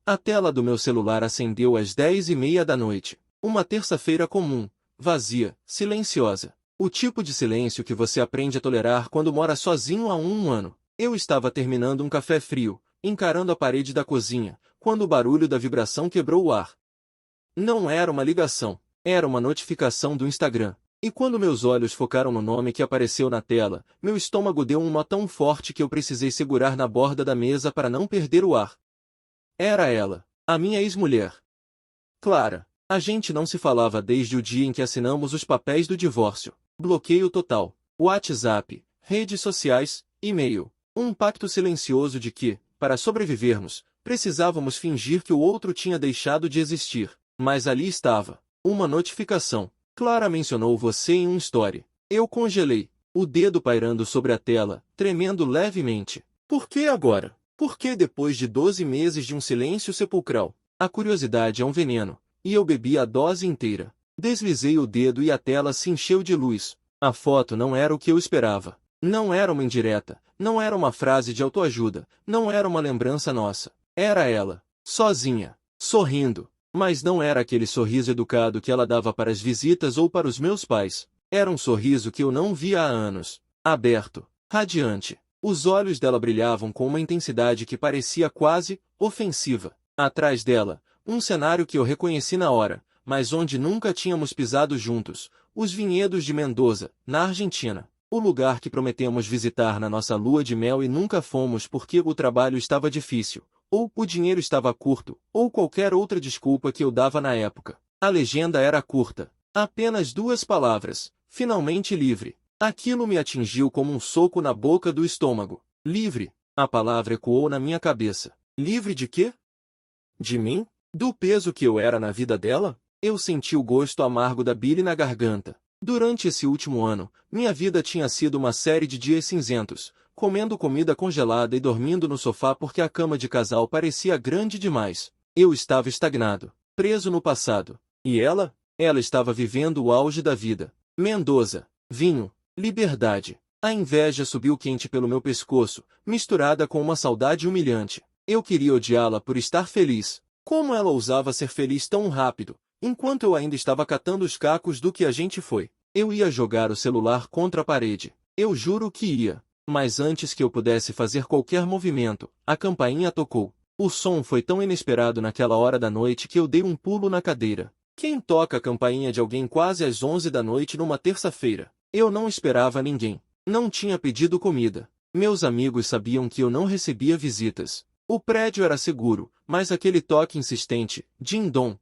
A tela do meu celular acendeu às 10h30 da noite. Uma terça-feira comum, vazia, silenciosa. O tipo de silêncio que você aprende a tolerar quando mora sozinho há um ano. Eu estava terminando um café frio, encarando a parede da cozinha, quando o barulho da vibração quebrou o ar. Não era uma ligação, era uma notificação do Instagram. E quando meus olhos focaram no nome que apareceu na tela, meu estômago deu um nó tão forte que eu precisei segurar na borda da mesa para não perder o ar. Era ela, a minha ex-mulher. Clara. A gente não se falava desde o dia em que assinamos os papéis do divórcio. Bloqueio total. WhatsApp, redes sociais, e-mail. Um pacto silencioso de que, para sobrevivermos, precisávamos fingir que o outro tinha deixado de existir. Mas ali estava. Uma notificação. Clara mencionou você em um story. Eu congelei, o dedo pairando sobre a tela, tremendo levemente. Por que agora? Por que depois de 12 meses de um silêncio sepulcral? A curiosidade é um veneno, e eu bebi a dose inteira. Deslizei o dedo e a tela se encheu de luz. A foto não era o que eu esperava. Não era uma indireta, não era uma frase de autoajuda, não era uma lembrança nossa. Era ela, sozinha, sorrindo. Mas não era aquele sorriso educado que ela dava para as visitas ou para os meus pais. Era um sorriso que eu não via há anos. Aberto, radiante. Os olhos dela brilhavam com uma intensidade que parecia quase ofensiva. Atrás dela, um cenário que eu reconheci na hora, mas onde nunca tínhamos pisado juntos, os vinhedos de Mendoza, na Argentina. O lugar que prometemos visitar na nossa lua de mel e nunca fomos porque o trabalho estava difícil, ou o dinheiro estava curto, ou qualquer outra desculpa que eu dava na época. A legenda era curta, apenas 2 palavras, finalmente livre. Aquilo me atingiu como um soco na boca do estômago. Livre, a palavra ecoou na minha cabeça. Livre de quê? De mim? Do peso que eu era na vida dela? Eu senti o gosto amargo da bile na garganta. Durante esse último ano, minha vida tinha sido uma série de dias cinzentos, comendo comida congelada e dormindo no sofá porque a cama de casal parecia grande demais. Eu estava estagnado, preso no passado. E ela? Ela estava vivendo o auge da vida. Mendoza, vinho, liberdade. A inveja subiu quente pelo meu pescoço, misturada com uma saudade humilhante. Eu queria odiá-la por estar feliz. Como ela ousava ser feliz tão rápido, enquanto eu ainda estava catando os cacos do que a gente foi. Eu ia jogar o celular contra a parede. Eu juro que ia. Mas antes que eu pudesse fazer qualquer movimento, a campainha tocou. O som foi tão inesperado naquela hora da noite que eu dei um pulo na cadeira. Quem toca a campainha de alguém quase às 11 da noite numa terça-feira? Eu não esperava ninguém. Não tinha pedido comida. Meus amigos sabiam que eu não recebia visitas. O prédio era seguro, mas aquele toque insistente, din-dom,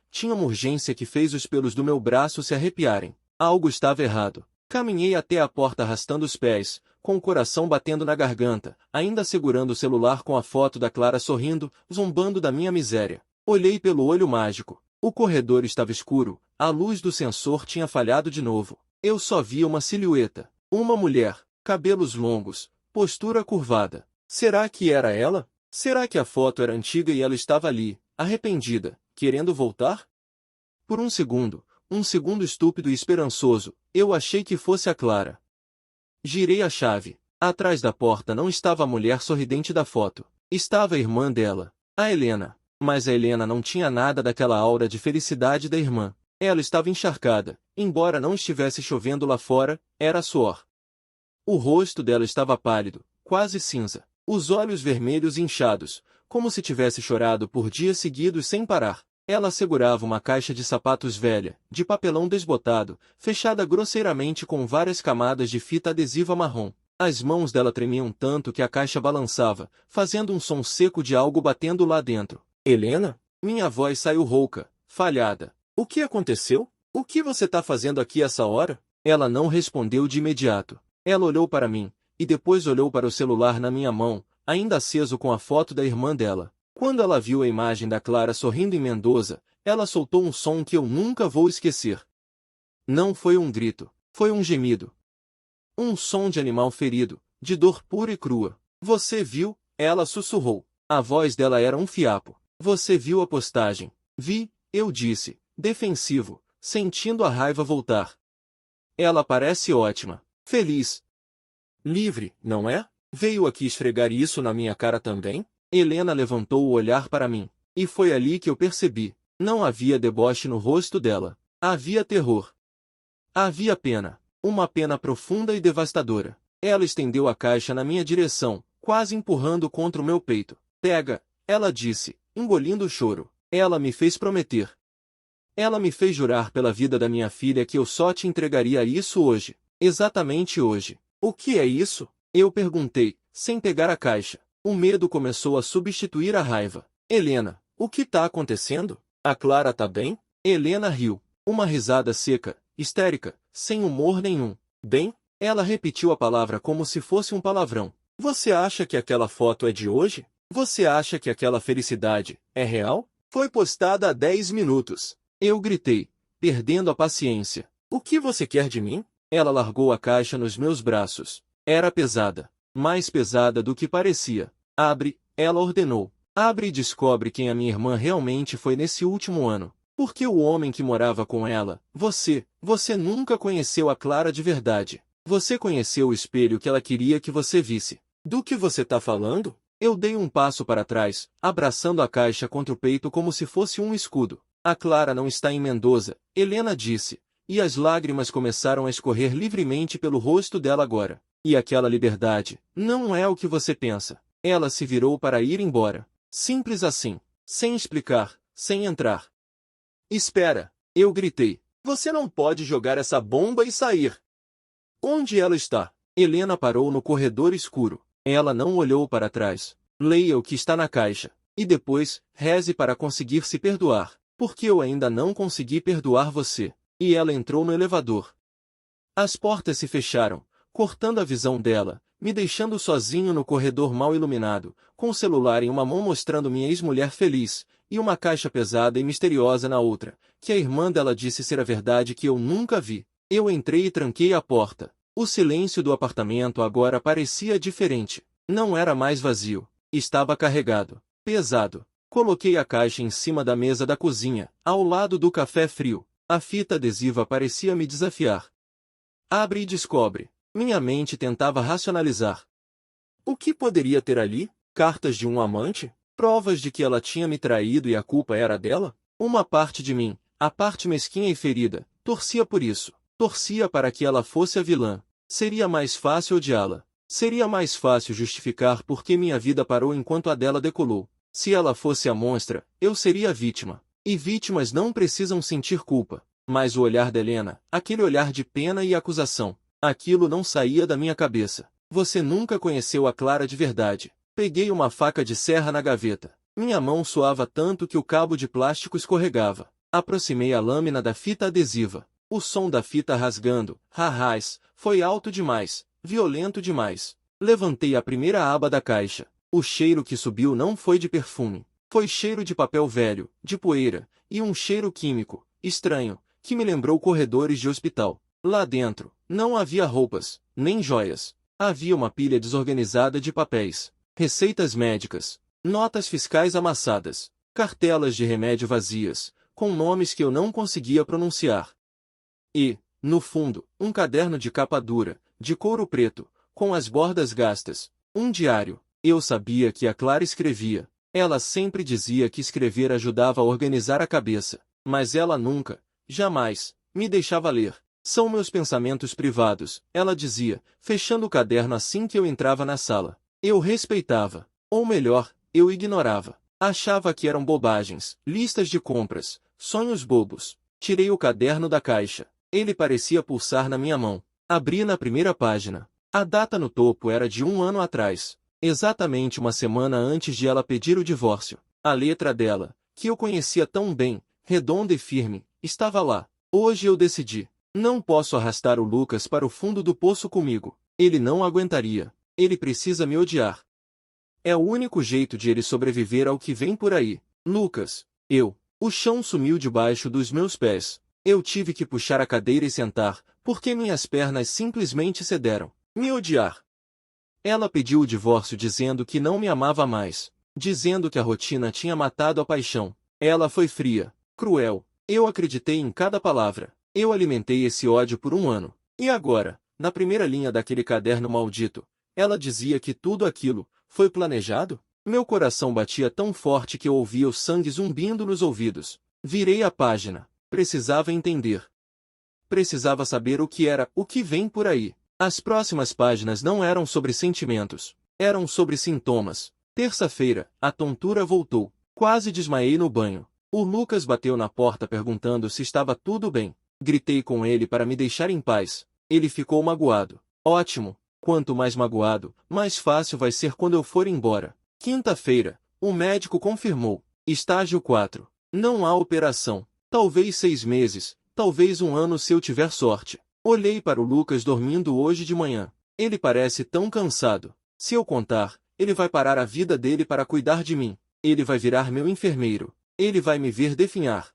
tinha uma urgência que fez os pelos do meu braço se arrepiarem. Algo estava errado. Caminhei até a porta arrastando os pés, com o coração batendo na garganta, ainda segurando o celular com a foto da Clara sorrindo, zombando da minha miséria. Olhei pelo olho mágico. O corredor estava escuro, a luz do sensor tinha falhado de novo. Eu só via uma silhueta. Uma mulher, cabelos longos, postura curvada. Será que era ela? Será que a foto era antiga e ela estava ali, arrependida, querendo voltar? Por um segundo estúpido e esperançoso, eu achei que fosse a Clara. Girei a chave. Atrás da porta não estava a mulher sorridente da foto. Estava a irmã dela, a Helena. Mas a Helena não tinha nada daquela aura de felicidade da irmã. Ela estava encharcada, embora não estivesse chovendo lá fora, era suor. O rosto dela estava pálido, quase cinza. Os olhos vermelhos e inchados, como se tivesse chorado por dias seguidos sem parar. Ela segurava uma caixa de sapatos velha, de papelão desbotado, fechada grosseiramente com várias camadas de fita adesiva marrom. As mãos dela tremiam tanto que a caixa balançava, fazendo um som seco de algo batendo lá dentro. Helena? Minha voz saiu rouca, falhada. O que aconteceu? O que você está fazendo aqui essa hora? Ela não respondeu de imediato. Ela olhou para mim, e depois olhou para o celular na minha mão, ainda aceso com a foto da irmã dela. Quando ela viu a imagem da Clara sorrindo em Mendoza, ela soltou um som que eu nunca vou esquecer. Não foi um grito, foi um gemido. Um som de animal ferido, de dor pura e crua. Você viu? Ela sussurrou. A voz dela era um fiapo. Você viu a postagem? Vi, eu disse, defensivo, sentindo a raiva voltar. Ela parece ótima, feliz. Livre, não é? Veio aqui esfregar isso na minha cara também? Helena levantou o olhar para mim. E foi ali que eu percebi. Não havia deboche no rosto dela. Havia terror. Havia pena. Uma pena profunda e devastadora. Ela estendeu a caixa na minha direção, quase empurrando contra o meu peito. Pega, ela disse, engolindo o choro. Ela me fez prometer. Ela me fez jurar pela vida da minha filha que eu só te entregaria isso hoje. Exatamente hoje. O que é isso? Eu perguntei, sem pegar a caixa. O medo começou a substituir a raiva. Helena, o que tá acontecendo? A Clara tá bem? Helena riu. Uma risada seca, histérica, sem humor nenhum. Bem? Ela repetiu a palavra como se fosse um palavrão. Você acha que aquela foto é de hoje? Você acha que aquela felicidade é real? Foi postada há 10 minutos. Eu gritei, perdendo a paciência. O que você quer de mim? Ela largou a caixa nos meus braços. Era pesada. Mais pesada do que parecia. Abre, ela ordenou. Abre e descobre quem a minha irmã realmente foi nesse último ano. Porque o homem que morava com ela, você nunca conheceu a Clara de verdade. Você conheceu o espelho que ela queria que você visse. Do que você tá falando? Eu dei um passo para trás, abraçando a caixa contra o peito como se fosse um escudo. A Clara não está em Mendoza, Helena disse, e as lágrimas começaram a escorrer livremente pelo rosto dela agora. E aquela liberdade, não é o que você pensa. Ela se virou para ir embora. Simples assim, sem explicar, sem entrar. Espera, eu gritei. Você não pode jogar essa bomba e sair. Onde ela está? Helena parou no corredor escuro. Ela não olhou para trás. Leia o que está na caixa. E depois, reze para conseguir se perdoar. Porque eu ainda não consegui perdoar você. E ela entrou no elevador. As portas se fecharam, cortando a visão dela, me deixando sozinho no corredor mal iluminado, com o celular em uma mão mostrando minha ex-mulher feliz, e uma caixa pesada e misteriosa na outra, que a irmã dela disse ser a verdade que eu nunca vi. Eu entrei e tranquei a porta. O silêncio do apartamento agora parecia diferente. Não era mais vazio. Estava carregado. Pesado. Coloquei a caixa em cima da mesa da cozinha, ao lado do café frio. A fita adesiva parecia me desafiar. Abre e descobre. Minha mente tentava racionalizar. O que poderia ter ali? Cartas de um amante? Provas de que ela tinha me traído e a culpa era dela? Uma parte de mim, a parte mesquinha e ferida, torcia por isso. Torcia para que ela fosse a vilã. Seria mais fácil odiá-la. Seria mais fácil justificar por que minha vida parou enquanto a dela decolou. Se ela fosse a monstra, eu seria a vítima. E vítimas não precisam sentir culpa. Mas o olhar de Helena, aquele olhar de pena e acusação, aquilo não saía da minha cabeça. Você nunca conheceu a Clara de verdade. Peguei uma faca de serra na gaveta. Minha mão suava tanto que o cabo de plástico escorregava. Aproximei a lâmina da fita adesiva. O som da fita rasgando, rarrás, foi alto demais, violento demais. Levantei a primeira aba da caixa. O cheiro que subiu não foi de perfume. Foi cheiro de papel velho, de poeira, e um cheiro químico, estranho, que me lembrou corredores de hospital. Lá dentro, não havia roupas, nem joias. Havia uma pilha desorganizada de papéis, receitas médicas, notas fiscais amassadas, cartelas de remédio vazias, com nomes que eu não conseguia pronunciar. E, no fundo, um caderno de capa dura, de couro preto, com as bordas gastas. Um diário. Eu sabia que a Clara escrevia. Ela sempre dizia que escrever ajudava a organizar a cabeça. Mas ela nunca, jamais, me deixava ler. São meus pensamentos privados, ela dizia, fechando o caderno assim que eu entrava na sala. Eu respeitava. Ou melhor, eu ignorava. Achava que eram bobagens, listas de compras, sonhos bobos. Tirei o caderno da caixa. Ele parecia pulsar na minha mão. Abri na primeira página. A data no topo era de 1 ano atrás. Exatamente uma semana antes de ela pedir o divórcio. A letra dela, que eu conhecia tão bem, redonda e firme, estava lá. Hoje eu decidi. Não posso arrastar o Lucas para o fundo do poço comigo. Ele não aguentaria. Ele precisa me odiar. É o único jeito de ele sobreviver ao que vem por aí. Lucas, eu. O chão sumiu debaixo dos meus pés. Eu tive que puxar a cadeira e sentar, porque minhas pernas simplesmente cederam. Me odiar. Ela pediu o divórcio dizendo que não me amava mais, dizendo que a rotina tinha matado a paixão. Ela foi fria, cruel. Eu acreditei em cada palavra. Eu alimentei esse ódio por 1 ano. E agora, na primeira linha daquele caderno maldito, ela dizia que tudo aquilo foi planejado? Meu coração batia tão forte que eu ouvia o sangue zumbindo nos ouvidos. Virei a página. Precisava entender. Precisava saber o que era, o que vem por aí. As próximas páginas não eram sobre sentimentos. Eram sobre sintomas. Terça-feira, a tontura voltou. Quase desmaiei no banho. O Lucas bateu na porta perguntando se estava tudo bem. Gritei com ele para me deixar em paz. Ele ficou magoado. Ótimo. Quanto mais magoado, mais fácil vai ser quando eu for embora. Quinta-feira, o médico confirmou. Estágio 4. Não há operação. Talvez 6 meses, talvez 1 ano se eu tiver sorte. Olhei para o Lucas dormindo hoje de manhã. Ele parece tão cansado. Se eu contar, ele vai parar a vida dele para cuidar de mim. Ele vai virar meu enfermeiro. Ele vai me ver definhar.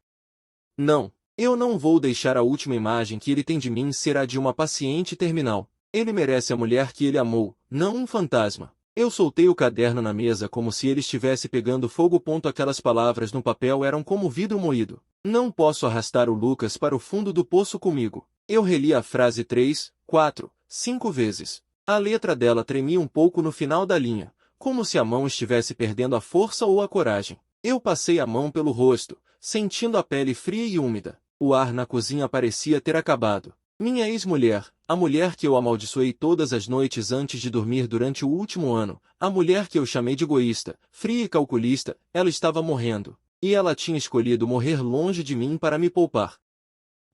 Não, eu não vou deixar a última imagem que ele tem de mim ser a de uma paciente terminal. Ele merece a mulher que ele amou, não um fantasma. Eu soltei o caderno na mesa como se ele estivesse pegando fogo. Aquelas palavras no papel eram como vidro moído. Não posso arrastar o Lucas para o fundo do poço comigo. Eu reli a frase 3, 4, 5 vezes. A letra dela tremia um pouco no final da linha, como se a mão estivesse perdendo a força ou a coragem. Eu passei a mão pelo rosto, sentindo a pele fria e úmida. O ar na cozinha parecia ter acabado. Minha ex-mulher, a mulher que eu amaldiçoei todas as noites antes de dormir durante o último ano, a mulher que eu chamei de egoísta, fria e calculista, ela estava morrendo. E ela tinha escolhido morrer longe de mim para me poupar.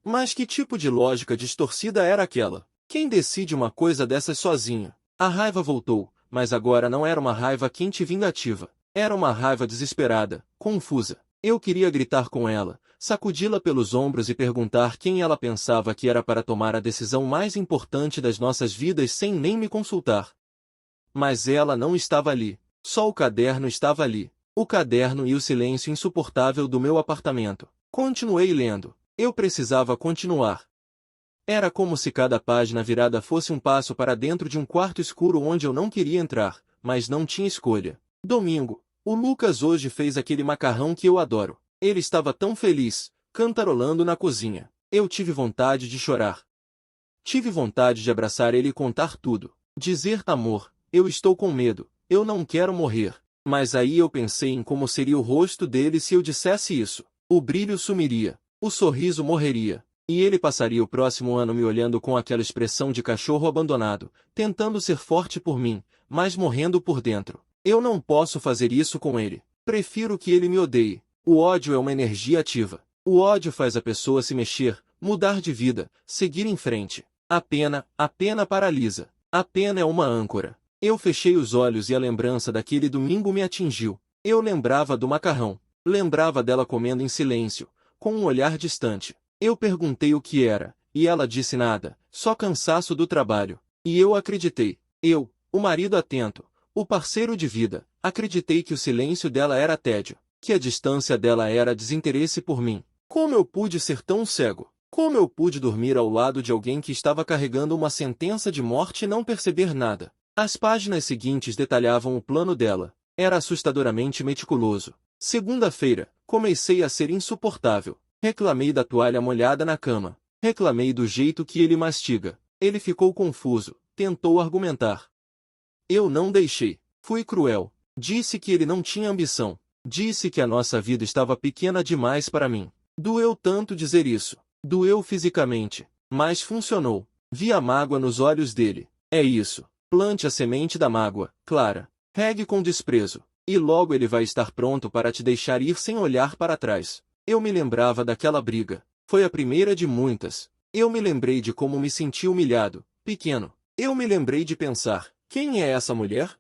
Mas que tipo de lógica distorcida era aquela? Quem decide uma coisa dessas sozinho? A raiva voltou, mas agora não era uma raiva quente e vingativa. Era uma raiva desesperada, confusa. Eu queria gritar com ela, sacudi-la pelos ombros e perguntar quem ela pensava que era para tomar a decisão mais importante das nossas vidas sem nem me consultar. Mas ela não estava ali. Só o caderno estava ali. O caderno e o silêncio insuportável do meu apartamento. Continuei lendo. Eu precisava continuar. Era como se cada página virada fosse um passo para dentro de um quarto escuro onde eu não queria entrar, mas não tinha escolha. Domingo. O Lucas hoje fez aquele macarrão que eu adoro. Ele estava tão feliz, cantarolando na cozinha. Eu tive vontade de chorar. Tive vontade de abraçar ele e contar tudo. Dizer, amor, eu estou com medo, eu não quero morrer. Mas aí eu pensei em como seria o rosto dele se eu dissesse isso. O brilho sumiria, o sorriso morreria. E ele passaria o próximo ano me olhando com aquela expressão de cachorro abandonado, tentando ser forte por mim, mas morrendo por dentro. Eu não posso fazer isso com ele. Prefiro que ele me odeie. O ódio é uma energia ativa. O ódio faz a pessoa se mexer, mudar de vida, seguir em frente. A pena paralisa. A pena é uma âncora. Eu fechei os olhos e a lembrança daquele domingo me atingiu. Eu lembrava do macarrão. Lembrava dela comendo em silêncio, com um olhar distante. Eu perguntei o que era, e ela disse nada, só cansaço do trabalho. E eu acreditei. Eu, o marido atento, o parceiro de vida, acreditei que o silêncio dela era tédio, que a distância dela era desinteresse por mim. Como eu pude ser tão cego? Como eu pude dormir ao lado de alguém que estava carregando uma sentença de morte e não perceber nada? As páginas seguintes detalhavam o plano dela. Era assustadoramente meticuloso. Segunda-feira, comecei a ser insuportável. Reclamei da toalha molhada na cama. Reclamei do jeito que ele mastiga. Ele ficou confuso, tentou argumentar. Eu não deixei. Fui cruel. Disse que ele não tinha ambição. Disse que a nossa vida estava pequena demais para mim. Doeu tanto dizer isso. Doeu fisicamente. Mas funcionou. Vi a mágoa nos olhos dele. É isso. Plante a semente da mágoa, Clara. Regue com desprezo. E logo ele vai estar pronto para te deixar ir sem olhar para trás. Eu me lembrava daquela briga. Foi a primeira de muitas. Eu me lembrei de como me senti humilhado, pequeno. Eu me lembrei de pensar, quem é essa mulher?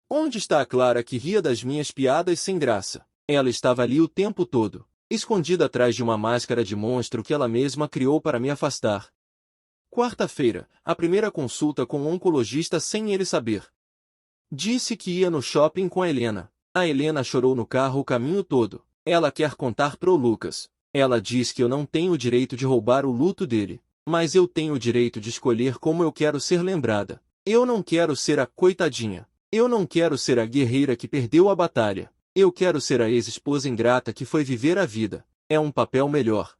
Onde está a Clara que ria das minhas piadas sem graça? Ela estava ali o tempo todo, escondida atrás de uma máscara de monstro que ela mesma criou para me afastar. Quarta-feira, a primeira consulta com o oncologista sem ele saber. Disse que ia no shopping com a Helena. A Helena chorou no carro o caminho todo. Ela quer contar pro Lucas. Ela diz que eu não tenho o direito de roubar o luto dele. Mas eu tenho o direito de escolher como eu quero ser lembrada. Eu não quero ser a coitadinha. Eu não quero ser a guerreira que perdeu a batalha. Eu quero ser a ex-esposa ingrata que foi viver a vida. É um papel melhor.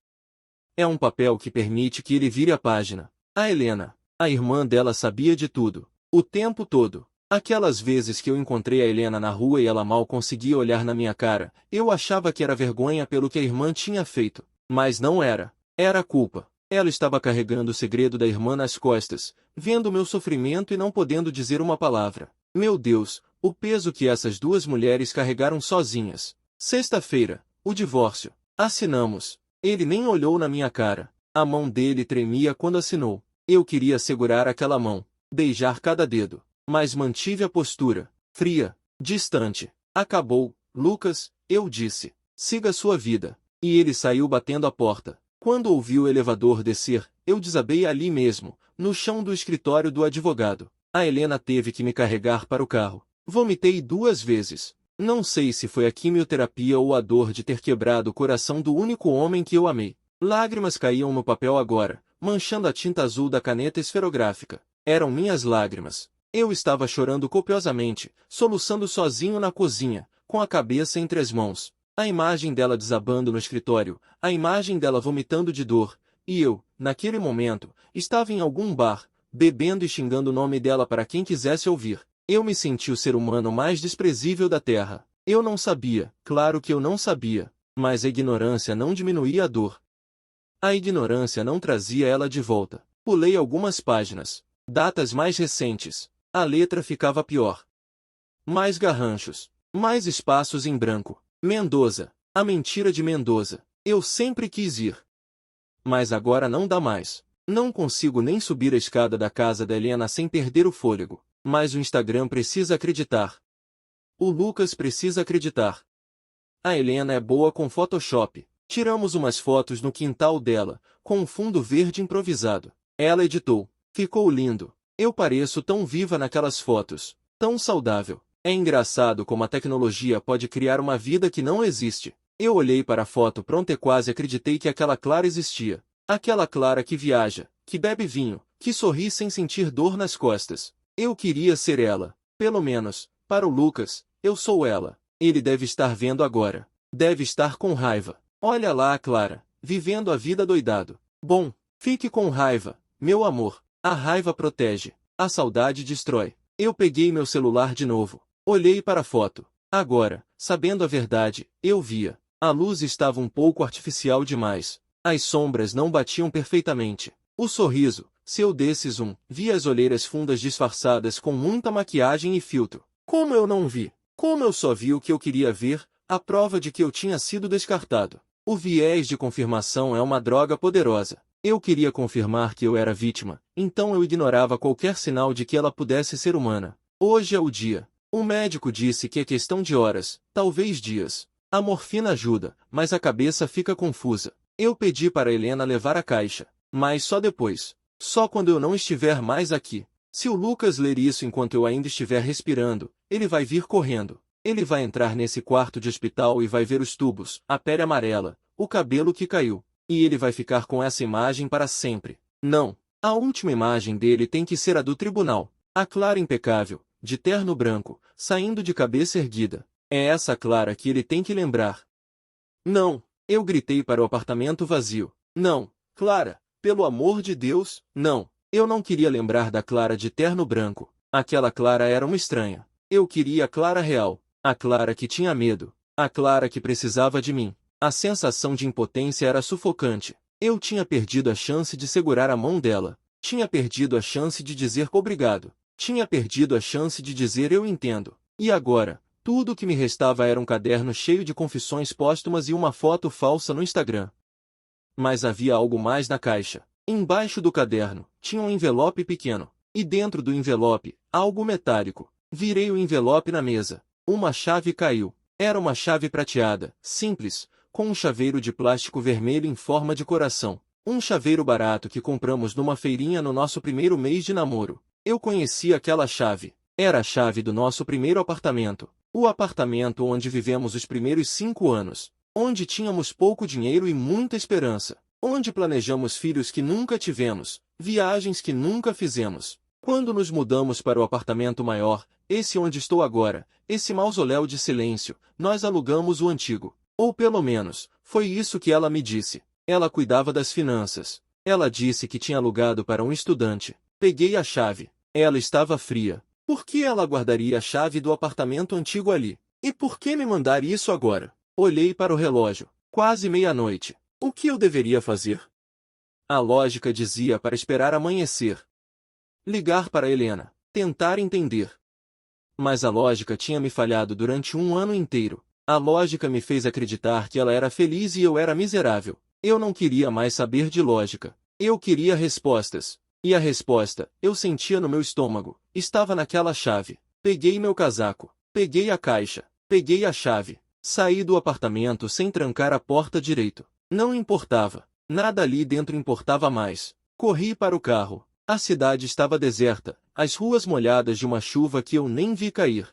É um papel que permite que ele vire a página. A Helena, a irmã dela, sabia de tudo. O tempo todo. Aquelas vezes que eu encontrei a Helena na rua e ela mal conseguia olhar na minha cara, eu achava que era vergonha pelo que a irmã tinha feito. Mas não era. Era culpa. Ela estava carregando o segredo da irmã nas costas, vendo o meu sofrimento e não podendo dizer uma palavra. Meu Deus, o peso que essas duas mulheres carregaram sozinhas. Sexta-feira, o divórcio. Assinamos. Ele nem olhou na minha cara. A mão dele tremia quando assinou. Eu queria segurar aquela mão, beijar cada dedo, mas mantive a postura, fria, distante. Acabou, Lucas, eu disse. Siga sua vida. E ele saiu batendo a porta. Quando ouvi o elevador descer, eu desabei ali mesmo, no chão do escritório do advogado. A Helena teve que me carregar para o carro. Vomitei 2 vezes. Não sei se foi a quimioterapia ou a dor de ter quebrado o coração do único homem que eu amei. Lágrimas caíam no papel agora, manchando a tinta azul da caneta esferográfica. Eram minhas lágrimas. Eu estava chorando copiosamente, soluçando sozinho na cozinha, com a cabeça entre as mãos. A imagem dela desabando no escritório, a imagem dela vomitando de dor, e eu, naquele momento, estava em algum bar, bebendo e xingando o nome dela para quem quisesse ouvir. Eu me senti o ser humano mais desprezível da Terra. Eu não sabia, claro que eu não sabia, mas a ignorância não diminuía a dor. A ignorância não trazia ela de volta. Pulei algumas páginas. Datas mais recentes. A letra ficava pior. Mais garranchos. Mais espaços em branco. Mendoza. A mentira de Mendoza. Eu sempre quis ir. Mas agora não dá mais. Não consigo nem subir a escada da casa da Helena sem perder o fôlego. Mas o Instagram precisa acreditar. O Lucas precisa acreditar. A Helena é boa com Photoshop. Tiramos umas fotos no quintal dela, com um fundo verde improvisado. Ela editou. Ficou lindo. Eu pareço tão viva naquelas fotos. Tão saudável. É engraçado como a tecnologia pode criar uma vida que não existe. Eu olhei para a foto pronta e quase acreditei que aquela Clara existia. Aquela Clara que viaja, que bebe vinho, que sorri sem sentir dor nas costas. Eu queria ser ela. Pelo menos, para o Lucas, eu sou ela. Ele deve estar vendo agora. Deve estar com raiva. Olha lá a Clara, vivendo a vida doidado. Bom, fique com raiva, meu amor. A raiva protege. A saudade destrói. Eu peguei meu celular de novo. Olhei para a foto. Agora, sabendo a verdade, eu via. A luz estava um pouco artificial demais. As sombras não batiam perfeitamente. O sorriso, se eu desses vi as olheiras fundas disfarçadas com muita maquiagem e filtro. Como eu não vi? Como eu só vi o que eu queria ver, a prova de que eu tinha sido descartado. O viés de confirmação é uma droga poderosa. Eu queria confirmar que eu era vítima, então eu ignorava qualquer sinal de que ela pudesse ser humana. Hoje é o dia. O médico disse que é questão de horas, talvez dias. A morfina ajuda, mas a cabeça fica confusa. Eu pedi para Helena levar a caixa, mas só depois. Só quando eu não estiver mais aqui. Se o Lucas ler isso enquanto eu ainda estiver respirando, ele vai vir correndo. Ele vai entrar nesse quarto de hospital e vai ver os tubos, a pele amarela, o cabelo que caiu. E ele vai ficar com essa imagem para sempre. Não. A última imagem dele tem que ser a do tribunal. A Clara impecável, de terno branco, saindo de cabeça erguida. É essa Clara que ele tem que lembrar. Não. Eu gritei para o apartamento vazio. Não. Clara, pelo amor de Deus, não. Eu não queria lembrar da Clara de terno branco. Aquela Clara era uma estranha. Eu queria a Clara real. A Clara que tinha medo. A Clara que precisava de mim. A sensação de impotência era sufocante. Eu tinha perdido a chance de segurar a mão dela. Tinha perdido a chance de dizer obrigado. Tinha perdido a chance de dizer eu entendo. E agora, tudo o que me restava era um caderno cheio de confissões póstumas e uma foto falsa no Instagram. Mas havia algo mais na caixa. Embaixo do caderno, tinha um envelope pequeno. E dentro do envelope, algo metálico. Virei o envelope na mesa. Uma chave caiu. Era uma chave prateada, simples, com um chaveiro de plástico vermelho em forma de coração. Um chaveiro barato que compramos numa feirinha no nosso primeiro mês de namoro. Eu conhecia aquela chave. Era a chave do nosso primeiro apartamento. O apartamento onde vivemos os primeiros 5 anos. Onde tínhamos pouco dinheiro e muita esperança. Onde planejamos filhos que nunca tivemos. Viagens que nunca fizemos. Quando nos mudamos para o apartamento maior, esse onde estou agora, esse mausoléu de silêncio, nós alugamos o antigo. Ou pelo menos, foi isso que ela me disse. Ela cuidava das finanças. Ela disse que tinha alugado para um estudante. Peguei a chave. Ela estava fria. Por que ela guardaria a chave do apartamento antigo ali? E por que me mandar isso agora? Olhei para o relógio. Quase meia-noite. O que eu deveria fazer? A lógica dizia para esperar amanhecer. Ligar para Helena. Tentar entender. Mas a lógica tinha me falhado durante um ano inteiro. A lógica me fez acreditar que ela era feliz e eu era miserável. Eu não queria mais saber de lógica. Eu queria respostas. E a resposta, eu sentia no meu estômago, estava naquela chave. Peguei meu casaco. Peguei a caixa. Peguei a chave. Saí do apartamento sem trancar a porta direito. Não importava. Nada ali dentro importava mais. Corri para o carro. A cidade estava deserta, as ruas molhadas de uma chuva que eu nem vi cair.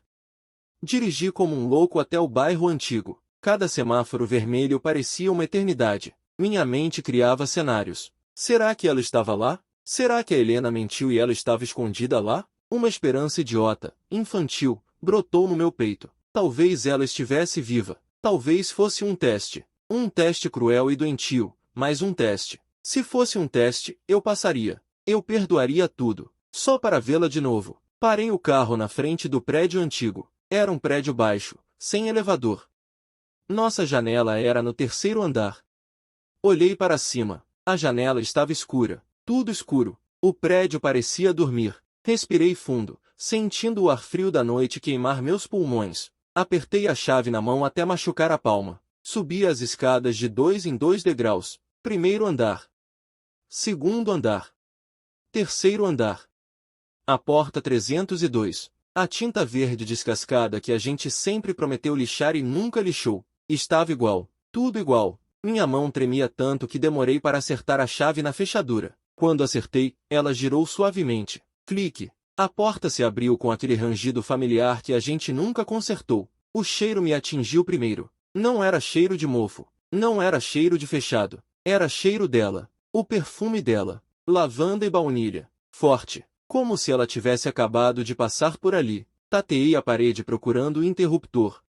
Dirigi como um louco até o bairro antigo. Cada semáforo vermelho parecia uma eternidade. Minha mente criava cenários. Será que ela estava lá? Será que a Helena mentiu e ela estava escondida lá? Uma esperança idiota, infantil, brotou no meu peito. Talvez ela estivesse viva. Talvez fosse um teste. Um teste cruel e doentio, mas um teste. Se fosse um teste, eu passaria. Eu perdoaria tudo, só para vê-la de novo. Parei o carro na frente do prédio antigo. Era um prédio baixo, sem elevador. Nossa janela era no terceiro andar. Olhei para cima. A janela estava escura, tudo escuro. O prédio parecia dormir. Respirei fundo, sentindo o ar frio da noite queimar meus pulmões. Apertei a chave na mão até machucar a palma. Subi as escadas de 2 em 2 degraus. Primeiro andar. Segundo andar. Terceiro andar. A porta 302. A tinta verde descascada que a gente sempre prometeu lixar e nunca lixou. Estava igual. Tudo igual. Minha mão tremia tanto que demorei para acertar a chave na fechadura. Quando acertei, ela girou suavemente. Clique. A porta se abriu com aquele rangido familiar que a gente nunca consertou. O cheiro me atingiu primeiro. Não era cheiro de mofo. Não era cheiro de fechado. Era cheiro dela. O perfume dela. Lavanda e baunilha. Forte. Como se ela tivesse acabado de passar por ali. Tateei a parede procurando o interruptor.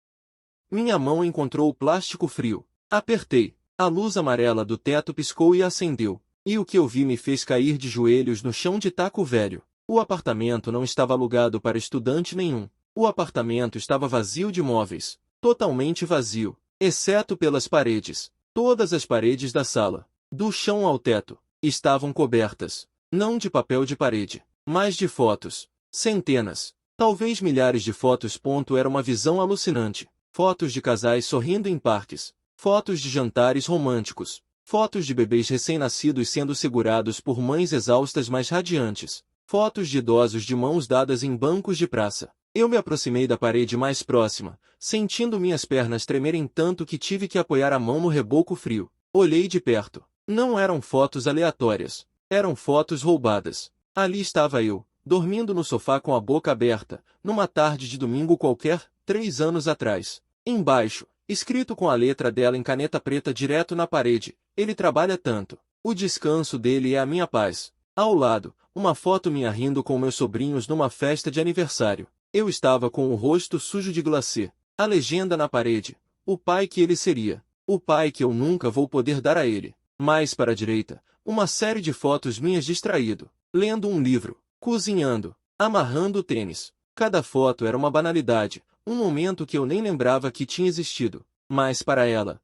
Minha mão encontrou o plástico frio. Apertei. A luz amarela do teto piscou e acendeu. E o que eu vi me fez cair de joelhos no chão de taco velho. O apartamento não estava alugado para estudante nenhum. O apartamento estava vazio de móveis. Totalmente vazio. Exceto pelas paredes. Todas as paredes da sala, do chão ao teto, estavam cobertas, não de papel de parede, mas de fotos. Centenas, talvez milhares de fotos. Era uma visão alucinante. Fotos de casais sorrindo em parques. Fotos de jantares românticos. Fotos de bebês recém-nascidos sendo segurados por mães exaustas mas radiantes. Fotos de idosos de mãos dadas em bancos de praça. Eu me aproximei da parede mais próxima, sentindo minhas pernas tremerem tanto que tive que apoiar a mão no reboco frio. Olhei de perto. Não eram fotos aleatórias. Eram fotos roubadas. Ali estava eu, dormindo no sofá com a boca aberta, numa tarde de domingo qualquer, 3 anos atrás. Embaixo, escrito com a letra dela em caneta preta direto na parede, ele trabalha tanto. O descanso dele é a minha paz. Ao lado, uma foto minha rindo com meus sobrinhos numa festa de aniversário. Eu estava com o rosto sujo de glacê. A legenda na parede. O pai que ele seria. O pai que eu nunca vou poder dar a ele. Mais para a direita, uma série de fotos minhas distraído, lendo um livro, cozinhando, amarrando o tênis. Cada foto era uma banalidade, um momento que eu nem lembrava que tinha existido. Mas para ela,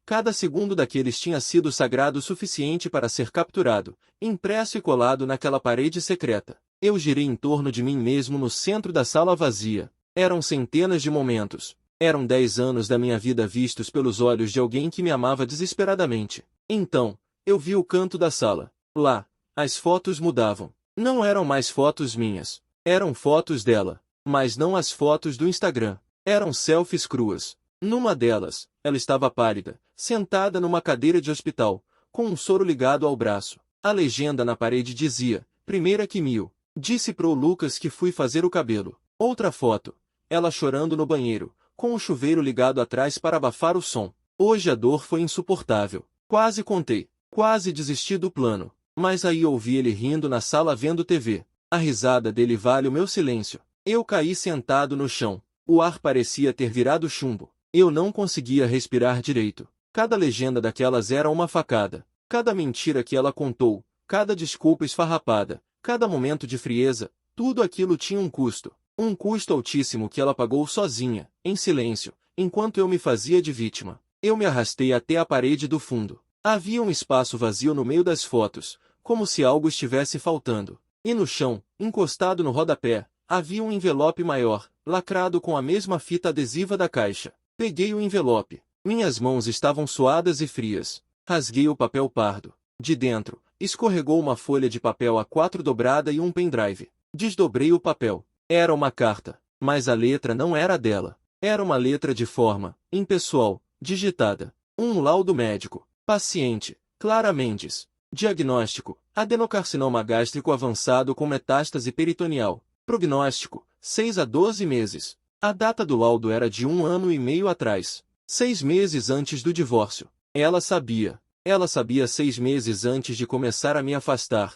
cada segundo daqueles tinha sido sagrado o suficiente para ser capturado, impresso e colado naquela parede secreta. Eu girei em torno de mim mesmo no centro da sala vazia. Eram centenas de momentos. Eram 10 anos da minha vida vistos pelos olhos de alguém que me amava desesperadamente. Então, eu vi o canto da sala. Lá, as fotos mudavam. Não eram mais fotos minhas. Eram fotos dela. Mas não as fotos do Instagram. Eram selfies cruas. Numa delas, ela estava pálida, sentada numa cadeira de hospital, com um soro ligado ao braço. A legenda na parede dizia, primeira que mil. Disse pro Lucas que fui fazer o cabelo. Outra foto. Ela chorando no banheiro, com o chuveiro ligado atrás para abafar o som. Hoje a dor foi insuportável. Quase contei. Quase desisti do plano. Mas aí ouvi ele rindo na sala vendo TV. A risada dele vale o meu silêncio. Eu caí sentado no chão. O ar parecia ter virado chumbo. Eu não conseguia respirar direito. Cada legenda daquelas era uma facada. Cada mentira que ela contou, cada desculpa esfarrapada, cada momento de frieza, Tudo aquilo tinha um custo. Um custo altíssimo que ela pagou sozinha, em silêncio, enquanto eu me fazia de vítima. Eu me arrastei até a parede do fundo. Havia um espaço vazio no meio das fotos, como se algo estivesse faltando. E no chão, encostado no rodapé, havia um envelope maior, lacrado com a mesma fita adesiva da caixa. Peguei o envelope. Minhas mãos estavam suadas e frias. Rasguei o papel pardo. De dentro, escorregou uma folha de papel A4 dobrada e um pendrive. Desdobrei o papel. Era uma carta, mas a letra não era dela. Era uma letra de forma, impessoal, digitada. Um laudo médico. Paciente, Clara Mendes. Diagnóstico, adenocarcinoma gástrico avançado com metástase peritoneal. Prognóstico, 6 a 12 meses. A data do laudo era de 1 ano e meio atrás. 6 meses antes do divórcio. Ela sabia. Ela sabia 6 meses antes de começar a me afastar.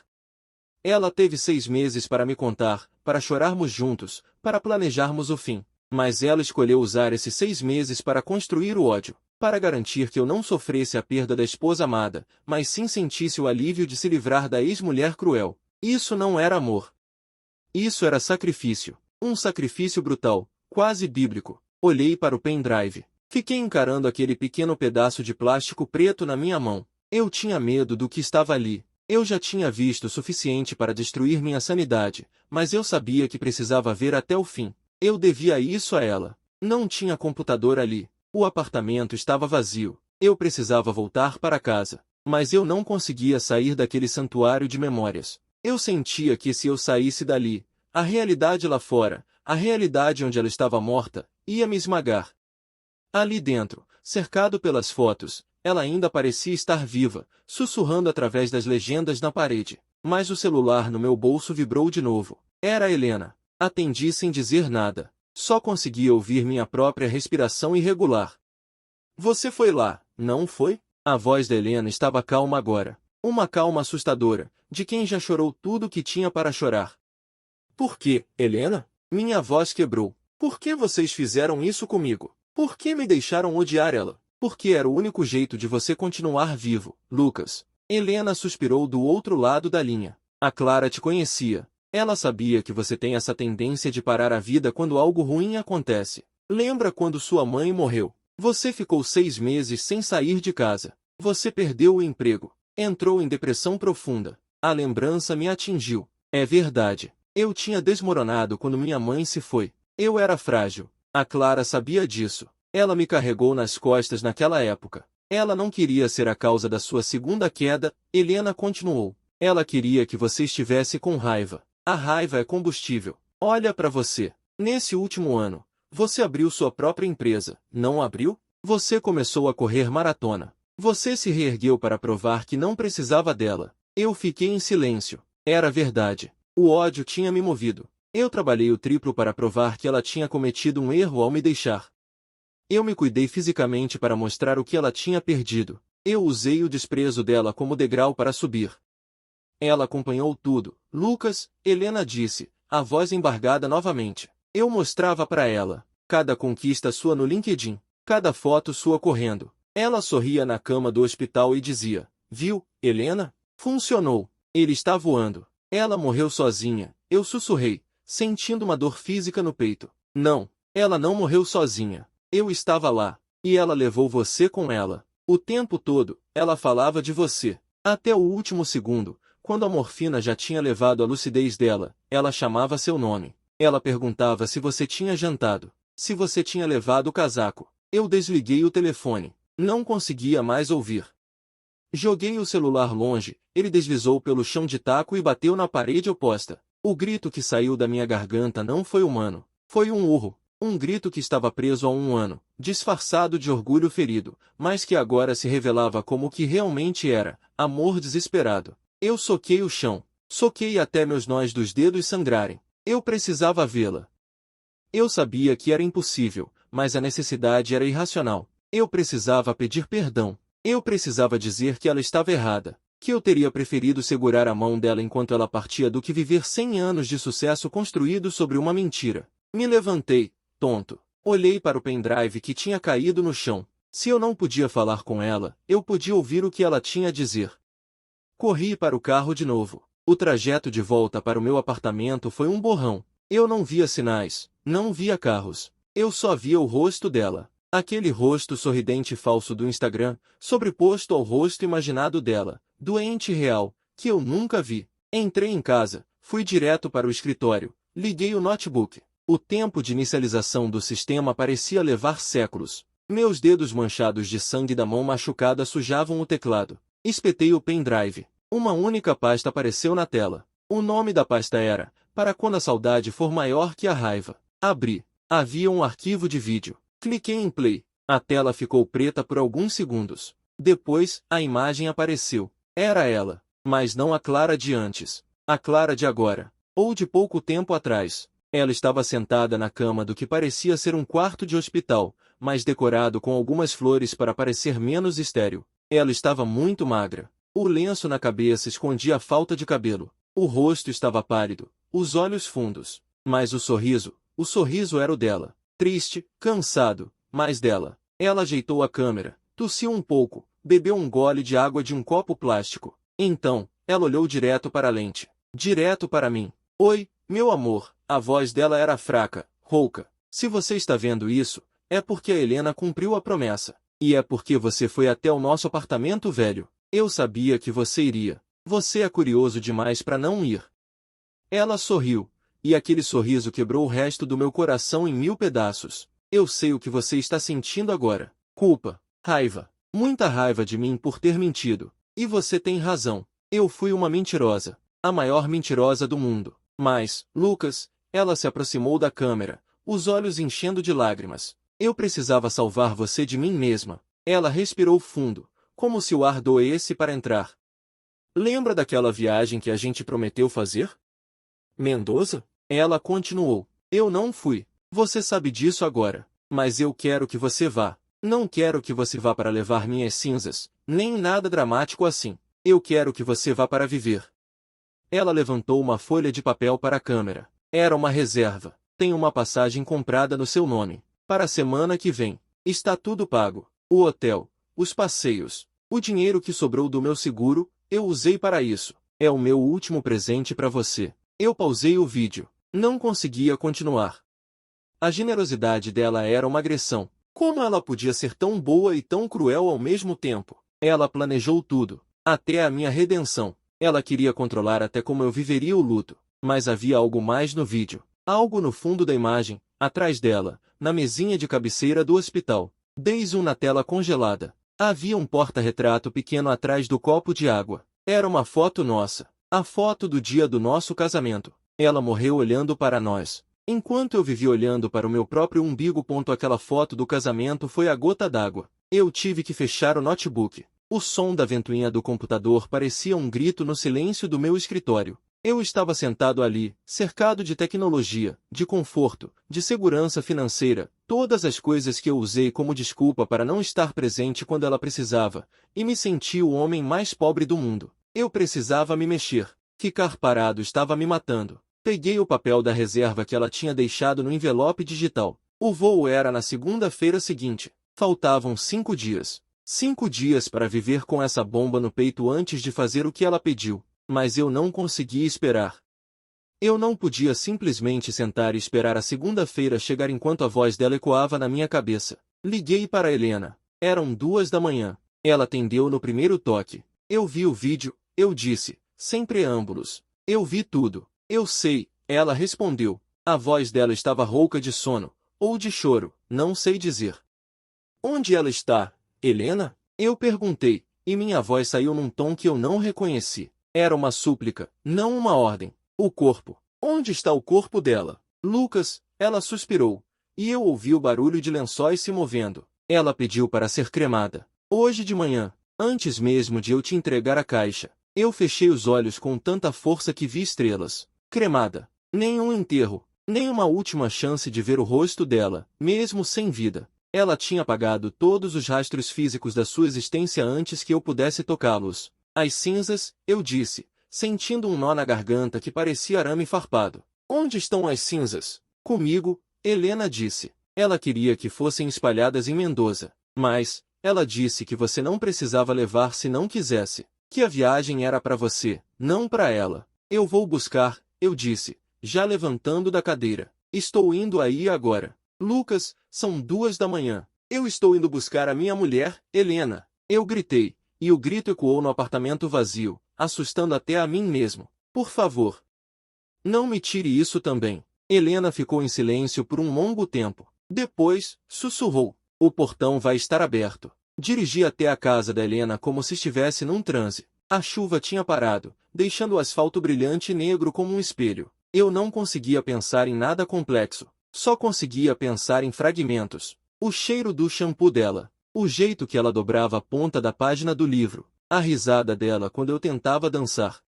Ela teve 6 meses para me contar, para chorarmos juntos, para planejarmos o fim. Mas ela escolheu usar esses 6 meses para construir o ódio, para garantir que eu não sofresse a perda da esposa amada, mas sim sentisse o alívio de se livrar da ex-mulher cruel. Isso não era amor. Isso era sacrifício. Um sacrifício brutal, quase bíblico. Olhei para o pendrive. Fiquei encarando aquele pequeno pedaço de plástico preto na minha mão. Eu tinha medo do que estava ali. Eu já tinha visto o suficiente para destruir minha sanidade, mas eu sabia que precisava ver até o fim. Eu devia isso a ela. Não tinha computador ali. O apartamento estava vazio. Eu precisava voltar para casa. Mas eu não conseguia sair daquele santuário de memórias. Eu sentia que se eu saísse dali, a realidade lá fora, a realidade onde ela estava morta, ia me esmagar. Ali dentro, cercado pelas fotos, ela ainda parecia estar viva, sussurrando através das legendas na parede. Mas o celular no meu bolso vibrou de novo. Era a Helena. Atendi sem dizer nada. Só conseguia ouvir minha própria respiração irregular. Você foi lá, não foi? A voz da Helena estava calma agora. Uma calma assustadora, de quem já chorou tudo o que tinha para chorar. Por que, Helena? Minha voz quebrou. Por que vocês fizeram isso comigo? Por que me deixaram odiar ela? Porque era o único jeito de você continuar vivo, Lucas. Helena suspirou do outro lado da linha. A Clara te conhecia. Ela sabia que você tem essa tendência de parar a vida quando algo ruim acontece. Lembra quando sua mãe morreu? Você ficou 6 meses sem sair de casa. Você perdeu o emprego. Entrou em depressão profunda. A lembrança me atingiu. É verdade. Eu tinha desmoronado quando minha mãe se foi. Eu era frágil. A Clara sabia disso. Ela me carregou nas costas naquela época. Ela não queria ser a causa da sua segunda queda, Helena continuou. Ela queria que você estivesse com raiva. A raiva é combustível. Olha para você. Nesse último ano, você abriu sua própria empresa, não abriu? Você começou a correr maratona. Você se reergueu para provar que não precisava dela. Eu fiquei em silêncio. Era verdade. O ódio tinha me movido. Eu trabalhei o triplo para provar que ela tinha cometido um erro ao me deixar. Eu me cuidei fisicamente para mostrar o que ela tinha perdido. Eu usei o desprezo dela como degrau para subir. Ela acompanhou tudo. Lucas, Helena disse, a voz embargada novamente. Eu mostrava para ela cada conquista sua no LinkedIn, cada foto sua correndo. Ela sorria na cama do hospital e dizia, viu, Helena? Funcionou. Ele está voando. Ela morreu sozinha. Eu sussurrei, sentindo uma dor física no peito. Não, ela não morreu sozinha. Eu estava lá. E ela levou você com ela. O tempo todo, ela falava de você. Até o último segundo, quando a morfina já tinha levado a lucidez dela, ela chamava seu nome. Ela perguntava se você tinha jantado, se você tinha levado o casaco. Eu desliguei o telefone. Não conseguia mais ouvir. Joguei o celular longe, ele deslizou pelo chão de taco e bateu na parede oposta. O grito que saiu da minha garganta não foi humano. Foi um urro. Um grito que estava preso há 1 ano, disfarçado de orgulho ferido, mas que agora se revelava como o que realmente era, amor desesperado. Eu soquei o chão. Soquei até meus nós dos dedos sangrarem. Eu precisava vê-la. Eu sabia que era impossível, mas a necessidade era irracional. Eu precisava pedir perdão. Eu precisava dizer que ela estava errada, que eu teria preferido segurar a mão dela enquanto ela partia do que viver 100 anos de sucesso construído sobre uma mentira. Me levantei, tonto. Olhei para o pendrive que tinha caído no chão. Se eu não podia falar com ela, eu podia ouvir o que ela tinha a dizer. Corri para o carro de novo. O trajeto de volta para o meu apartamento foi um borrão. Eu não via sinais, não via carros. Eu só via o rosto dela. Aquele rosto sorridente e falso do Instagram, sobreposto ao rosto imaginado dela, doente e real, que eu nunca vi. Entrei em casa, fui direto para o escritório, liguei o notebook. O tempo de inicialização do sistema parecia levar séculos. Meus dedos manchados de sangue da mão machucada sujavam o teclado. Espetei o pendrive. Uma única pasta apareceu na tela. O nome da pasta era "Para quando a saudade for maior que a raiva". Abri. Havia um arquivo de vídeo. Cliquei em play. A tela ficou preta por alguns segundos. Depois, a imagem apareceu. Era ela, mas não a Clara de antes. A Clara de agora, ou de pouco tempo atrás. Ela estava sentada na cama do que parecia ser um quarto de hospital, mas decorado com algumas flores para parecer menos estéril. Ela estava muito magra. O lenço na cabeça escondia a falta de cabelo. O rosto estava pálido, os olhos fundos. Mas o sorriso era o dela. Triste, cansado, mas dela. Ela ajeitou a câmera, tossiu um pouco, bebeu um gole de água de um copo plástico. Então, ela olhou direto para a lente. Direto para mim. Oi, meu amor. A voz dela era fraca, rouca. Se você está vendo isso, é porque a Helena cumpriu a promessa. E é porque você foi até o nosso apartamento velho. Eu sabia que você iria. Você é curioso demais para não ir. Ela sorriu, e aquele sorriso quebrou o resto do meu coração em 1000 pedaços. Eu sei o que você está sentindo agora. Culpa, raiva, muita raiva de mim por ter mentido. E você tem razão. Eu fui uma mentirosa, a maior mentirosa do mundo. Mas, Lucas, ela se aproximou da câmera, os olhos enchendo de lágrimas. Eu precisava salvar você de mim mesma. Ela respirou fundo, como se o ar doesse para entrar. Lembra daquela viagem que a gente prometeu fazer? Mendoza? Ela continuou. Eu não fui. Você sabe disso agora. Mas eu quero que você vá. Não quero que você vá para levar minhas cinzas, nem nada dramático assim. Eu quero que você vá para viver. Ela levantou uma folha de papel para a câmera. Era uma reserva. Tem uma passagem comprada no seu nome. Para a semana que vem. Está tudo pago. O hotel, os passeios, o dinheiro que sobrou do meu seguro, eu usei para isso. É o meu último presente para você. Eu pausei o vídeo. Não conseguia continuar. A generosidade dela era uma agressão. Como ela podia ser tão boa e tão cruel ao mesmo tempo? Ela planejou tudo, até a minha redenção. Ela queria controlar até como eu viveria o luto. Mas havia algo mais no vídeo. Algo no fundo da imagem, atrás dela, na mesinha de cabeceira do hospital. Desde na tela congelada. Havia um porta-retrato pequeno atrás do copo de água. Era uma foto nossa. A foto do dia do nosso casamento. Ela morreu olhando para nós. Enquanto eu vivi olhando para o meu próprio umbigo. Aquela foto do casamento foi a gota d'água. Eu tive que fechar o notebook. O som da ventoinha do computador parecia um grito no silêncio do meu escritório. Eu estava sentado ali, cercado de tecnologia, de conforto, de segurança financeira, todas as coisas que eu usei como desculpa para não estar presente quando ela precisava, e me senti o homem mais pobre do mundo. Eu precisava me mexer. Ficar parado estava me matando. Peguei o papel da reserva que ela tinha deixado no envelope digital. O voo era na segunda-feira seguinte. Faltavam 5 dias. 5 dias para viver com essa bomba no peito antes de fazer o que ela pediu. Mas eu não conseguia esperar. Eu não podia simplesmente sentar e esperar a segunda-feira chegar enquanto a voz dela ecoava na minha cabeça. Liguei para Helena. Eram 2 da manhã. Ela atendeu no primeiro toque. Eu vi o vídeo, eu disse, sem preâmbulos. Eu vi tudo. Eu sei, ela respondeu. A voz dela estava rouca de sono, ou de choro, não sei dizer. Onde ela está, Helena? Eu perguntei, e minha voz saiu num tom que eu não reconheci. Era uma súplica, não uma ordem. O corpo. Onde está o corpo dela? Lucas, ela suspirou. E eu ouvi o barulho de lençóis se movendo. Ela pediu para ser cremada. Hoje de manhã, antes mesmo de eu te entregar a caixa, eu fechei os olhos com tanta força que vi estrelas. Cremada. Nenhum enterro, nem uma última chance de ver o rosto dela, mesmo sem vida. Ela tinha apagado todos os rastros físicos da sua existência antes que eu pudesse tocá-los. As cinzas, eu disse, sentindo um nó na garganta que parecia arame farpado. Onde estão as cinzas? Comigo, Helena disse. Ela queria que fossem espalhadas em Mendoza. Mas, ela disse que você não precisava levar se não quisesse. Que a viagem era para você, não para ela. Eu vou buscar, eu disse, já levantando da cadeira. Estou indo aí agora. Lucas, são 2 da manhã. Eu estou indo buscar a minha mulher, Helena. Eu gritei, e o grito ecoou no apartamento vazio, assustando até a mim mesmo. Por favor, não me tire isso também. Helena ficou em silêncio por um longo tempo. Depois, sussurrou. O portão vai estar aberto. Dirigi até a casa da Helena como se estivesse num transe. A chuva tinha parado, deixando o asfalto brilhante e negro como um espelho. Eu não conseguia pensar em nada complexo. Só conseguia pensar em fragmentos. O cheiro do shampoo dela. O jeito que ela dobrava a ponta da página do livro. A risada dela quando eu tentava dançar.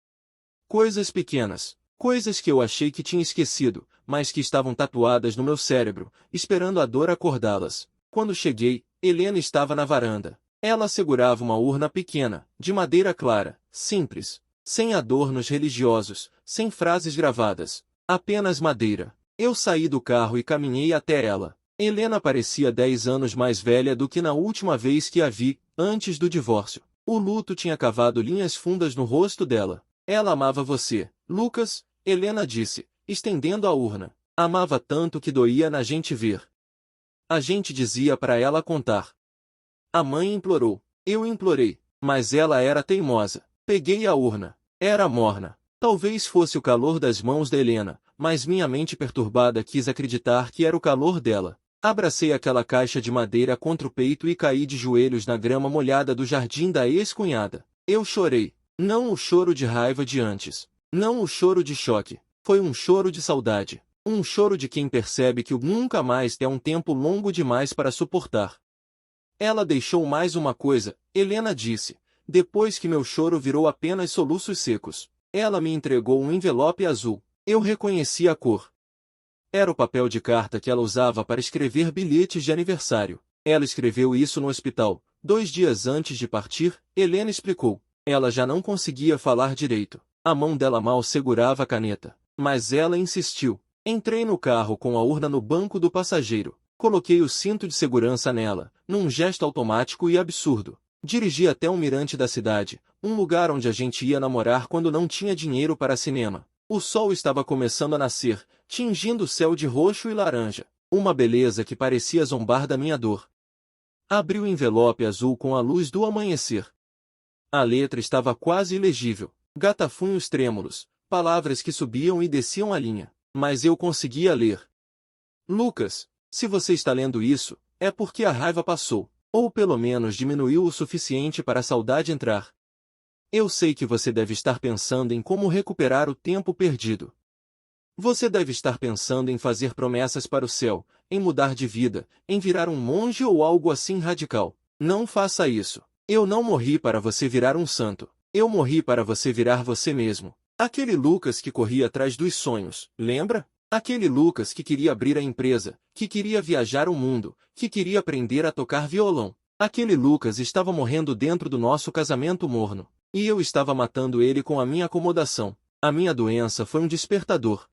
Coisas pequenas. Coisas que eu achei que tinha esquecido, mas que estavam tatuadas no meu cérebro, esperando a dor acordá-las. Quando cheguei, Helena estava na varanda. Ela segurava uma urna pequena, de madeira clara, simples, sem adornos religiosos, sem frases gravadas, apenas madeira. Eu saí do carro e caminhei até ela. Helena parecia 10 anos mais velha do que na última vez que a vi, antes do divórcio. O luto tinha cavado linhas fundas no rosto dela. Ela amava você, Lucas, Helena disse, estendendo a urna. Amava tanto que doía na gente ver. A gente dizia para ela contar. A mãe implorou. Eu implorei, mas ela era teimosa. Peguei a urna. Era morna. Talvez fosse o calor das mãos da Helena, mas minha mente perturbada quis acreditar que era o calor dela. Abracei aquela caixa de madeira contra o peito e caí de joelhos na grama molhada do jardim da ex-cunhada. Eu chorei. Não o choro de raiva de antes. Não o choro de choque. Foi um choro de saudade. Um choro de quem percebe que o nunca mais é um tempo longo demais para suportar. Ela deixou mais uma coisa, Helena disse, depois que meu choro virou apenas soluços secos. Ela me entregou um envelope azul. Eu reconheci a cor. Era o papel de carta que ela usava para escrever bilhetes de aniversário. Ela escreveu isso no hospital. 2 dias antes de partir, Helena explicou. Ela já não conseguia falar direito. A mão dela mal segurava a caneta. Mas ela insistiu. Entrei no carro com a urna no banco do passageiro. Coloquei o cinto de segurança nela, num gesto automático e absurdo. Dirigi até um mirante da cidade, um lugar onde a gente ia namorar quando não tinha dinheiro para cinema. O sol estava começando a nascer, tingindo o céu de roxo e laranja. Uma beleza que parecia zombar da minha dor. Abri o envelope azul com a luz do amanhecer. A letra estava quase ilegível. Gatafunhos trêmulos, palavras que subiam e desciam a linha. Mas eu conseguia ler. Lucas, se você está lendo isso, é porque a raiva passou, ou pelo menos diminuiu o suficiente para a saudade entrar. Eu sei que você deve estar pensando em como recuperar o tempo perdido. Você deve estar pensando em fazer promessas para o céu, em mudar de vida, em virar um monge ou algo assim radical. Não faça isso. Eu não morri para você virar um santo. Eu morri para você virar você mesmo. Aquele Lucas que corria atrás dos sonhos, lembra? Aquele Lucas que queria abrir a empresa, que queria viajar o mundo, que queria aprender a tocar violão. Aquele Lucas estava morrendo dentro do nosso casamento morno. E eu estava matando ele com a minha acomodação. A minha doença foi um despertador.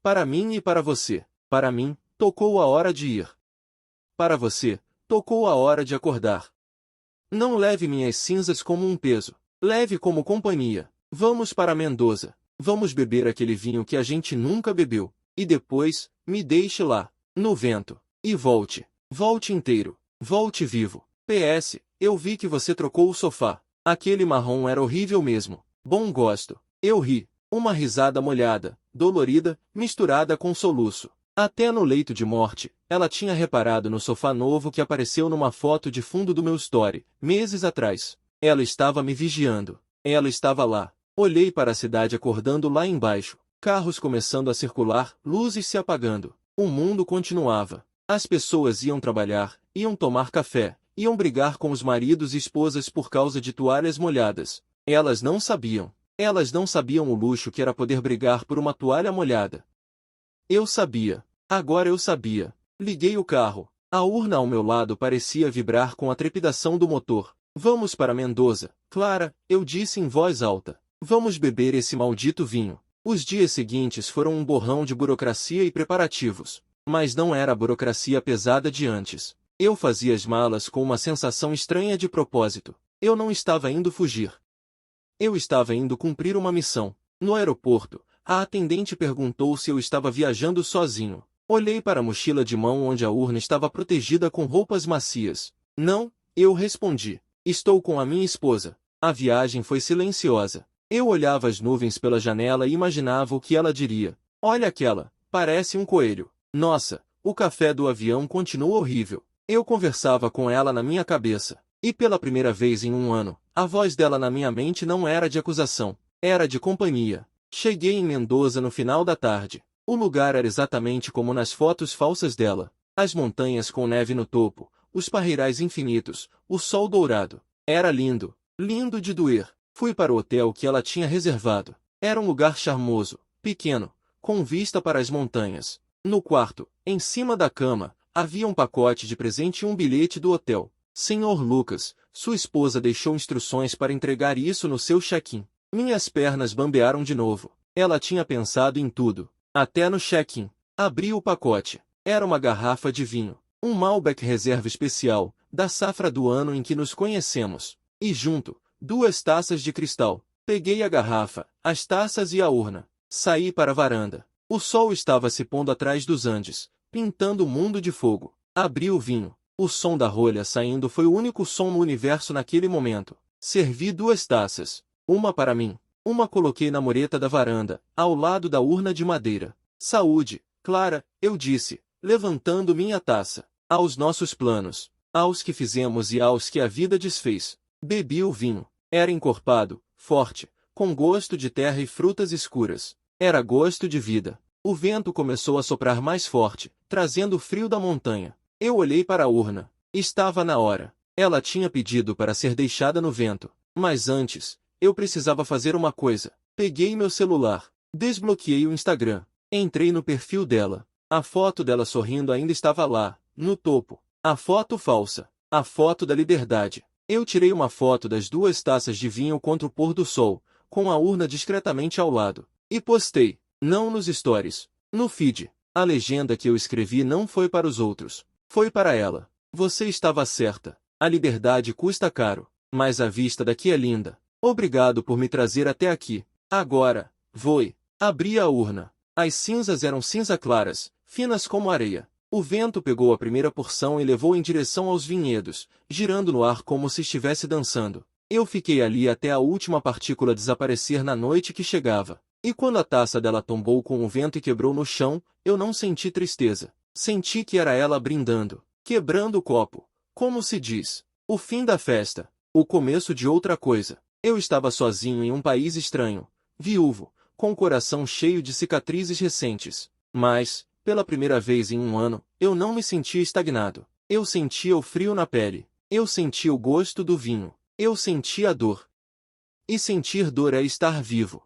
Para mim e para você. Para mim, tocou a hora de ir. Para você, tocou a hora de acordar. Não leve minhas cinzas como um peso. Leve como companhia. Vamos para Mendoza. Vamos beber aquele vinho que a gente nunca bebeu. E depois, me deixe lá, no vento. E volte. Volte inteiro. Volte vivo. PS, eu vi que você trocou o sofá. Aquele marrom era horrível mesmo. Bom gosto. Eu ri. Uma risada molhada, dolorida, misturada com soluço. Até no leito de morte, ela tinha reparado no sofá novo que apareceu numa foto de fundo do meu story, meses atrás. Ela estava me vigiando. Ela estava lá. Olhei para a cidade acordando lá embaixo. Carros começando a circular, luzes se apagando. O mundo continuava. As pessoas iam trabalhar, iam tomar café, iam brigar com os maridos e esposas por causa de toalhas molhadas. Elas não sabiam. Elas não sabiam o luxo que era poder brigar por uma toalha molhada. Eu sabia. Agora eu sabia. Liguei o carro. A urna ao meu lado parecia vibrar com a trepidação do motor. Vamos para Mendoza, Clara, eu disse em voz alta. Vamos beber esse maldito vinho. Os dias seguintes foram um borrão de burocracia e preparativos. Mas não era a burocracia pesada de antes. Eu fazia as malas com uma sensação estranha de propósito. Eu não estava indo fugir. Eu estava indo cumprir uma missão. No aeroporto, a atendente perguntou se eu estava viajando sozinho. Olhei para a mochila de mão onde a urna estava protegida com roupas macias. Não, eu respondi. Estou com a minha esposa. A viagem foi silenciosa. Eu olhava as nuvens pela janela e imaginava o que ela diria. Olha aquela, parece um coelho. Nossa, o café do avião continua horrível. Eu conversava com ela na minha cabeça. E pela primeira vez em um ano, a voz dela na minha mente não era de acusação, era de companhia. Cheguei em Mendoza no final da tarde. O lugar era exatamente como nas fotos falsas dela. As montanhas com neve no topo, os parreirais infinitos, o sol dourado. Era lindo, lindo de doer. Fui para o hotel que ela tinha reservado. Era um lugar charmoso, pequeno, com vista para as montanhas. No quarto, em cima da cama, havia um pacote de presente e um bilhete do hotel. Senhor Lucas, sua esposa deixou instruções para entregar isso no seu check-in. Minhas pernas bambearam de novo. Ela tinha pensado em tudo. Até no check-in. Abri o pacote. Era uma garrafa de vinho. Um Malbec Reserva especial, da safra do ano em que nos conhecemos. E junto, 2 taças de cristal. Peguei a garrafa, as taças e a urna. Saí para a varanda. O sol estava se pondo atrás dos Andes, pintando o mundo de fogo. Abri o vinho. O som da rolha saindo foi o único som no universo naquele momento. Servi 2 taças. Uma para mim. Uma coloquei na mureta da varanda, ao lado da urna de madeira. Saúde, Clara, eu disse, levantando minha taça. Aos nossos planos, aos que fizemos e aos que a vida desfez. Bebi o vinho. Era encorpado, forte, com gosto de terra e frutas escuras. Era gosto de vida. O vento começou a soprar mais forte, trazendo o frio da montanha. Eu olhei para a urna. Estava na hora. Ela tinha pedido para ser deixada no vento. Mas antes, eu precisava fazer uma coisa. Peguei meu celular. Desbloqueei o Instagram. Entrei no perfil dela. A foto dela sorrindo ainda estava lá, no topo. A foto falsa. A foto da liberdade. Eu tirei uma foto das 2 taças de vinho contra o pôr do sol, com a urna discretamente ao lado. E postei. Não nos stories. No feed. A legenda que eu escrevi não foi para os outros. Foi para ela. Você estava certa. A liberdade custa caro. Mas a vista daqui é linda. Obrigado por me trazer até aqui. Agora, voe. Abri a urna. As cinzas eram cinza claras, finas como areia. O vento pegou a primeira porção e levou em direção aos vinhedos, girando no ar como se estivesse dançando. Eu fiquei ali até a última partícula desaparecer na noite que chegava. E quando a taça dela tombou com o vento e quebrou no chão, eu não senti tristeza. Senti que era ela brindando, quebrando o copo. Como se diz, o fim da festa, o começo de outra coisa. Eu estava sozinho em um país estranho, viúvo, com o coração cheio de cicatrizes recentes. Mas, pela primeira vez em um ano, eu não me sentia estagnado. Eu sentia o frio na pele. Eu sentia o gosto do vinho. Eu sentia a dor. E sentir dor é estar vivo.